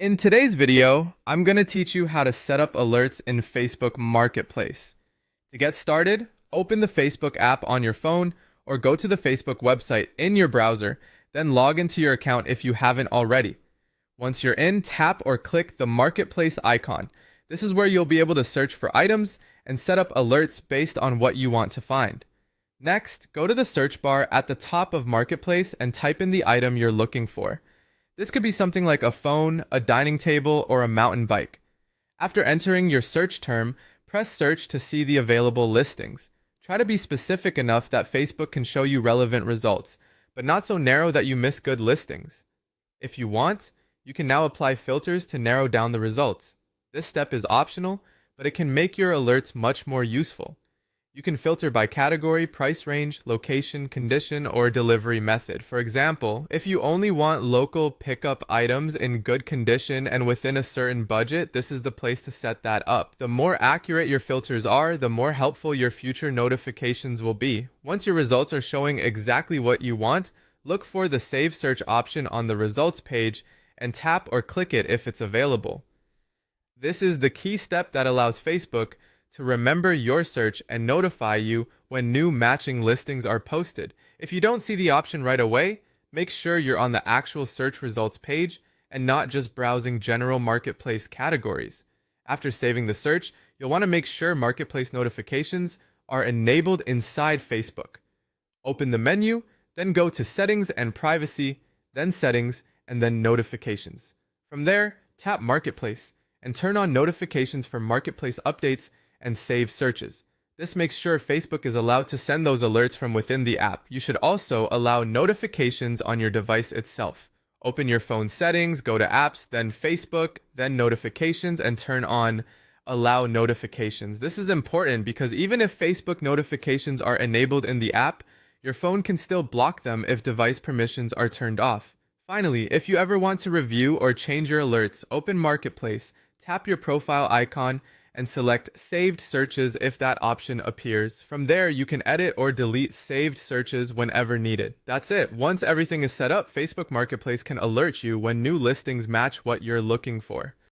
In today's video, I'm going to teach you how to set up alerts in Facebook Marketplace. To get started, open the Facebook app on your phone or go to the Facebook website in your browser, then log into your account if you haven't already. Once you're in, tap or click the Marketplace icon. This is where you'll be able to search for items and set up alerts based on what you want to find. Next, go to the search bar at the top of Marketplace and type in the item you're looking for. This could be something like a phone, a dining table, or a mountain bike. After entering your search term, press search to see the available listings. Try to be specific enough that Facebook can show you relevant results, but not so narrow that you miss good listings. If you want, you can now apply filters to narrow down the results. This step is optional, but it can make your alerts much more useful. You can filter by category, price range, location, condition, or delivery method. For example, if you only want local pickup items in good condition and within a certain budget, this is the place to set that up. The more accurate your filters are, the more helpful your future notifications will be. Once your results are showing exactly what you want, look for the Save Search option on the results page and tap or click it if it's available. This is the key step that allows Facebook to remember your search and notify you when new matching listings are posted. If you don't see the option right away, make sure you're on the actual search results page and not just browsing general marketplace categories. After saving the search, you'll want to make sure marketplace notifications are enabled inside Facebook. Open the menu, then go to Settings and Privacy, then Settings, and then Notifications. From there, tap Marketplace and turn on notifications for marketplace updates and save searches. This makes sure Facebook is allowed to send those alerts from within the app. You should also allow notifications on your device itself. Open your phone settings, go to apps, then Facebook, then notifications, and turn on allow notifications. This is important because even if Facebook notifications are enabled in the app, your phone can still block them if device permissions are turned off. Finally, if you ever want to review or change your alerts, open Marketplace, tap your profile icon, and select Saved Searches if that option appears. From there, you can edit or delete saved searches whenever needed. That's it. Once everything is set up, Facebook Marketplace can alert you when new listings match what you're looking for.